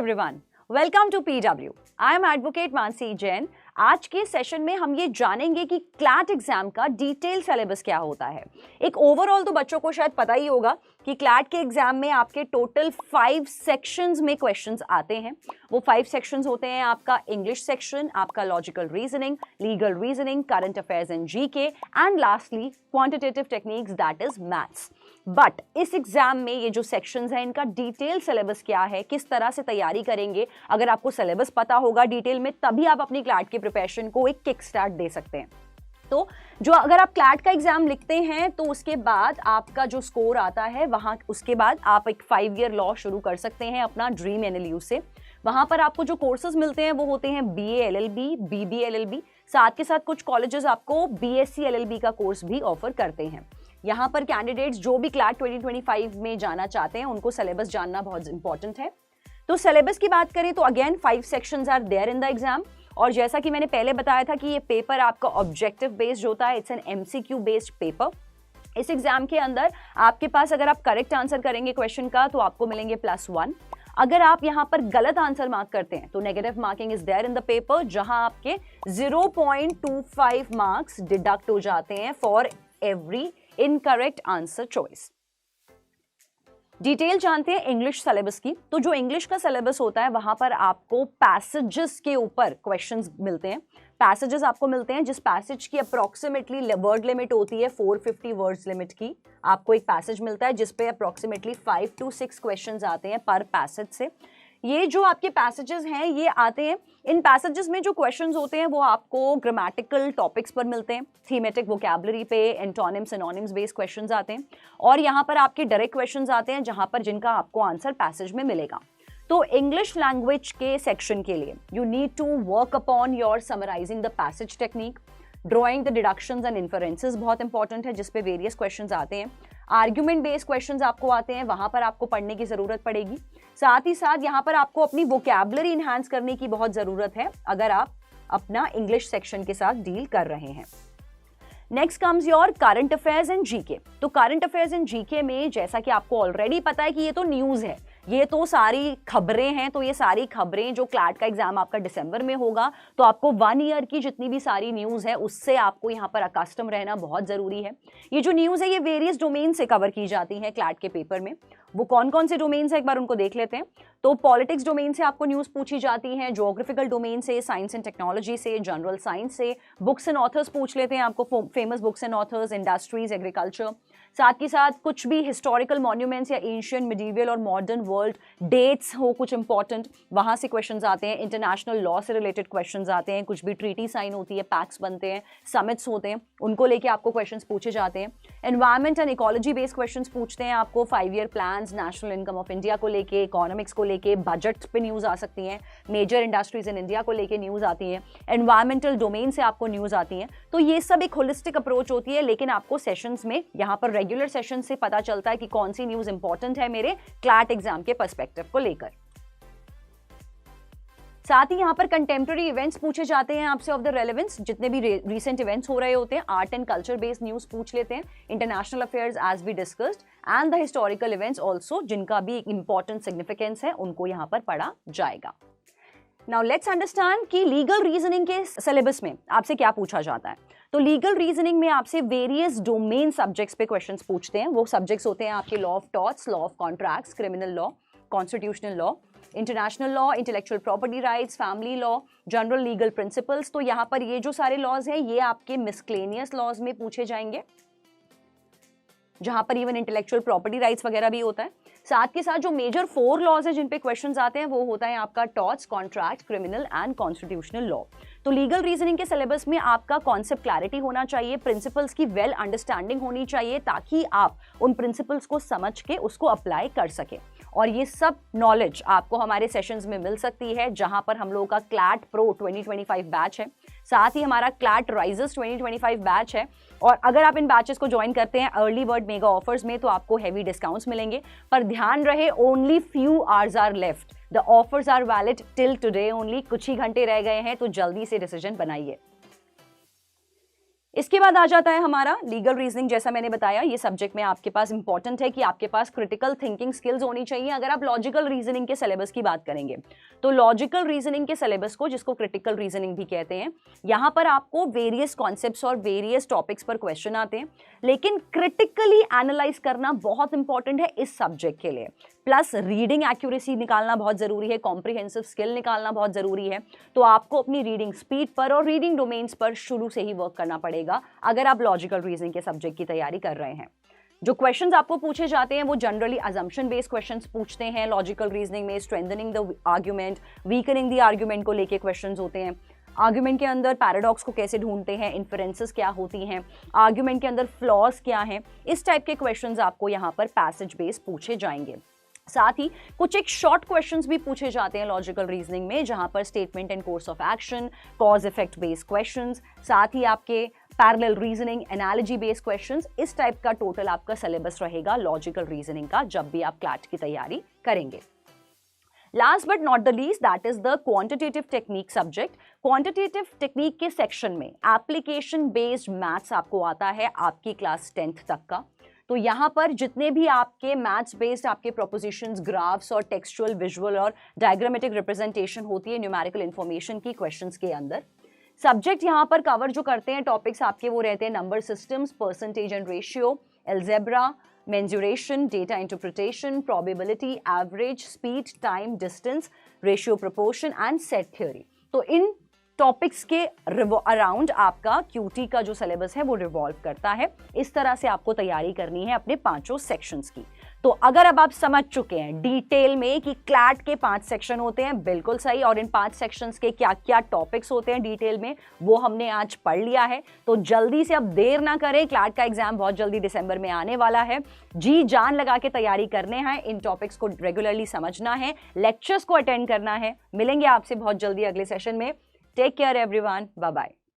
Everyone, welcome to PW. I am advocate Mansi Jain. आज के session में हम ये जानेंगे कि क्लैट एग्जाम का डिटेल सिलेबस क्या होता है। एक ओवरऑल तो बच्चों को शायद पता ही होगा कि क्लैट के एग्जाम में आपके टोटल 5 सेक्शंस में क्वेश्चंस आते हैं। वो 5 सेक्शंस होते हैं आपका इंग्लिश सेक्शन, आपका logical reasoning, legal reasoning, current affairs and GK and lastly quantitative techniques that is maths. But इस एग्जाम में ये जो सेक्शंस हैं इनका डिटेल सिलेबस क्या है, किस तरह से तैयारी करेंगे, अगर आपको सिलेबस पता होगा डिटेल में तभी आप अपनी क्लैट की प्रिपरेशन को एक किक स्टार्ट दे सकते हैं। तो जो अगर आप क्लैट का एग्जाम लिखते हैं तो उसके बाद आपका जो स्कोर आता है वहां उसके बाद आप एक 5 ईयर लॉ शुरू कर सकते हैं अपना ड्रीम एनएलयू से। वहां पर आपको जो कोर्सेज मिलते हैं वो होते हैं बीए एलएलबी, बीबी एलएलबी, साथ के साथ कुछ कॉलेजेस आपको बीएससी एलएलबी का कोर्स भी ऑफर करते हैं। यहाँ पर कैंडिडेट्स जो भी क्लैट 2025 में जाना चाहते हैं उनको सिलेबस जानना बहुत इंपॉर्टेंट है। तो सिलेबस की बात करें तो again 5 sections are there in the exam. और जैसा कि मैंने पहले बताया था कि ये पेपर आपका ऑब्जेक्टिव बेस्ड होता है, it's an MCQ based paper. इस एग्जाम के अंदर आपके पास अगर आप करेक्ट आंसर करेंगे क्वेश्चन का तो आपको मिलेंगे +1। अगर आप यहाँ पर गलत आंसर मार्क करते हैं तो negative marking is there in the paper, जहां आपके 0.25 मार्क्स डिडक्ट हो जाते हैं for every incorrect answer choice. Detail जानते हैं इंग्लिश सिलेबस की। तो जो इंग्लिश का सिलेबस होता है वहां पर आपको पैसेजेस के ऊपर क्वेश्चंस मिलते हैं। पैसेजेस आपको मिलते हैं जिस पैसेज की अप्रोक्सीमेटली वर्ड लिमिट होती है 450 वर्ड्स लिमिट की। आपको एक पैसेज मिलता है जिसपे अप्रोक्सीमेटली 5 to 6 क्वेश्चंस आते हैं पर पैसेज से। ये जो आपके पैसेजेस हैं ये आते हैं, इन पैसेजेस में जो क्वेश्चंस होते हैं वो आपको ग्रामेटिकल टॉपिक्स पर मिलते हैं, थीमेटिक वोकैबुलरी पे, एंटोनिम्स सिनोनिम्स बेस्ड क्वेश्चंस आते हैं और यहाँ पर आपके डायरेक्ट क्वेश्चंस आते हैं जहाँ पर जिनका आपको आंसर पैसेज में मिलेगा। तो इंग्लिश लैंग्वेज के सेक्शन के लिए you need to work upon your summarising the passage technique, drawing the deductions and inferences बहुत इंपॉर्टेंट है जिसपे वेरियस क्वेश्चंस आते हैं। आर्ग्यूमेंट बेस्ड क्वेश्चंस आपको आते हैं, वहां पर आपको पढ़ने की जरूरत पड़ेगी। साथ ही साथ यहाँ पर आपको अपनी वोकैबुलरी इनहांस करने की बहुत जरूरत है अगर आप अपना इंग्लिश सेक्शन के साथ डील कर रहे हैं। Next comes your current affairs and GK. तो करंट अफेयर्स एंड जीके में जैसा कि आपको ऑलरेडी पता है कि ये तो न्यूज है, ये तो सारी खबरें हैं। तो ये सारी खबरें जो क्लैट का एग्जाम आपका दिसंबर में होगा तो आपको 1 ईयर की जितनी भी सारी न्यूज है उससे आपको यहाँ पर अकस्टम रहना बहुत जरूरी है। ये जो न्यूज है ये वेरियस डोमेन से कवर की जाती है क्लैट के पेपर में। वो कौन कौन से डोमेन्स है एक बार उनको देख लेते हैं। तो पॉलिटिक्स डोमेन से आपको न्यूज़ पूछी जाती है, ज्योग्राफिकल डोमेन से, साइंस एंड टेक्नोलॉजी से, जनरल साइंस से, बुक्स एंड ऑथर्स पूछ लेते हैं आपको, famous books and authors, industries, agriculture. साथ के साथ कुछ भी हिस्टोरिकल मॉन्यूमेंट्स या एंशियंट, मिडीवियल और मॉडर्न वर्ल्ड डेट्स हो कुछ इंपॉर्टेंट, वहां से क्वेश्चंस आते हैं। इंटरनेशनल लॉ से रिलेटेड क्वेश्चंस आते हैं, कुछ भी ट्रीटी साइन होती है, पैक्ट्स बनते हैं, समिट्स होते हैं, उनको लेके आपको क्वेश्चंस पूछे जाते हैं। Environment and ecology based questions पूछते हैं आपको, 5 year plans, national income of India को लेके, इकोनॉमिक्स को लेके, बजट पे न्यूज आ सकती हैं, मेजर इंडस्ट्रीज इन इंडिया को लेके न्यूज आती है, एनवायरमेंटल डोमेन से आपको न्यूज आती है। तो ये सब एक होलिस्टिक अप्रोच होती है, लेकिन आपको सेशंस में यहाँ पर रेगुलर सेशन से पता चलता है कि कौन सी न्यूज इंपॉर्टेंट है मेरे क्लैट एग्जाम के पर्सपेक्टिव को लेकर। साथ ही यहाँ पर कंटेम्प्रेरी इवेंट्स पूछे जाते हैं आपसे ऑफ द रेलेवेंस, जितने भी रीसेंट इवेंट्स हो रहे होते हैं। Art and culture based news पूछ लेते हैं, international affairs as we discussed and the historical events also, जिनका भी एक इंपॉर्टेंट सिग्निफिकेंस है उनको यहाँ पर पढ़ा जाएगा। नाउ लेट्स अंडरस्टैंड कि लीगल रीजनिंग के सिलेबस में आपसे क्या पूछा जाता है। तो लीगल रीजनिंग में आपसे वेरियस डोमेन सब्जेक्ट्स पे क्वेश्चंस पूछते हैं। वो सब्जेक्ट्स होते हैं आपके law of torts, law of contracts, criminal law, constitutional law, international law, intellectual property rights, family law, general legal principles. तो यहाँ पर ये जो सारे लॉज हैं ये आपके मिसक्लेनियस लॉज में पूछे जाएंगे, जहां पर इवन इंटेलेक्चुअल प्रॉपर्टी राइट्स वगैरह भी होता है। साथ के साथ जो मेजर 4 लॉज है जिन पे क्वेश्चंस आते हैं वो होता है आपका torts, contract, criminal and constitutional law. तो लीगल रीजनिंग के सिलेबस में आपका कॉन्सेप्ट क्लैरिटी होना चाहिए, प्रिंसिपल्स की वेल अंडरस्टैंडिंग होनी चाहिए ताकि आप उन प्रिंसिपल्स को समझ के उसको अप्लाई कर सके। और ये सब नॉलेज आपको हमारे सेशंस में मिल सकती है, जहां पर हम लोगों का क्लैट प्रो 2025 बैच है, साथ ही हमारा क्लैट राइजर्स 2025 बैच है। और अगर आप इन बैचेस को ज्वाइन करते हैं अर्ली बर्ड मेगा ऑफर्स में तो आपको हेवी डिस्काउंट्स मिलेंगे। पर ध्यान रहे only few hours are left, the offers are valid till today only. कुछ ही घंटे रह गए हैं तो जल्दी से डिसीजन बनाइए। इसके बाद आ जाता है हमारा लीगल रीजनिंग। जैसा मैंने बताया, ये सब्जेक्ट में आपके पास इंपॉर्टेंट है कि आपके पास क्रिटिकल थिंकिंग स्किल्स होनी चाहिए। अगर आप लॉजिकल रीजनिंग के सिलेबस की बात करेंगे तो लॉजिकल रीजनिंग के सिलेबस को, जिसको क्रिटिकल रीजनिंग भी कहते हैं, यहाँ पर आपको वेरियस कॉन्सेप्ट्स और वेरियस टॉपिक्स पर क्वेश्चन आते हैं, लेकिन क्रिटिकली एनालाइज करना बहुत इंपॉर्टेंट है इस सब्जेक्ट के लिए। प्लस रीडिंग एक्यूरेसी निकालना बहुत जरूरी है, कॉम्प्रिहेंसिव स्किल निकालना बहुत जरूरी है। तो आपको अपनी रीडिंग स्पीड पर और रीडिंग डोमेन्स पर शुरू से ही वर्क करना पड़ेगा अगर आप लॉजिकल रीजनिंग के सब्जेक्ट की तैयारी कर रहे हैं। जो क्वेश्चंस आपको पूछे जाते हैं वो जनरली अजम्पशन बेस्ड क्वेश्चंस पूछते हैं। लॉजिकल रीजनिंग में strengthening the argument, weakening the argument को लेके क्वेश्चंस होते हैं। आर्ग्यूमेंट के अंदर पैराडॉक्स को कैसे ढूंढते हैं, इन्फरेंसेस क्या होती हैं, आर्ग्यूमेंट के अंदर फ्लॉज क्या हैं, इस टाइप के क्वेश्चंस आपको यहाँ पर पैसेज बेस्ड पूछे जाएंगे। साथ ही कुछ एक शॉर्ट क्वेश्चंस भी पूछे जाते हैं लॉजिकल रीजनिंग में, जहां पर statement and course of action, cause effect based questions, साथ ही आपके parallel reasoning, analogy based questions, इस टाइप का टोटल आपका सिलेबस रहेगा लॉजिकल रीजनिंग का जब भी आप क्लैट की तैयारी करेंगे। Last but not the least, that is the quantitative technique subject. Quantitative technique के सेक्शन में एप्लीकेशन बेस्ड मैथ्स आपको आता है आपकी क्लास 10th तक का। तो यहाँ पर जितने भी आपके मैथ्स बेस्ड आपके प्रोपोजिशंस, ग्राफ्स और टेक्सचुअल, विजुअल और डायग्रामेटिक रिप्रेजेंटेशन होती है न्यूमेरिकल इंफॉर्मेशन की क्वेश्चंस के अंदर। सब्जेक्ट यहाँ पर कवर जो करते हैं टॉपिक्स आपके वो रहते हैं number systems, percentage and ratio, algebra, mensuration, data interpretation, probability, average, speed, time, distance, ratio, proportion and set theory. तो इन टॉपिक्स के अराउंड आपका क्यूटी का जो सिलेबस है वो रिवॉल्व करता है। इस तरह से आपको तैयारी करनी है अपने पांचों सेक्शंस की। तो अगर अब आप समझ चुके हैं डिटेल में कि क्लैट के 5 सेक्शन होते हैं, बिल्कुल सही, और इन 5 सेक्शंस के क्या क्या टॉपिक्स होते हैं डिटेल में, वो हमने आज पढ़ लिया है। तो जल्दी से अब देर ना करें, क्लैट का एग्जाम बहुत जल्दी दिसंबर में आने वाला है। जी जान लगा के तैयारी करने हैं, इन टॉपिक्स को रेगुलरली समझना है, लेक्चर्स को अटेंड करना है। मिलेंगे आपसे बहुत जल्दी अगले सेशन में। Take care everyone, bye bye.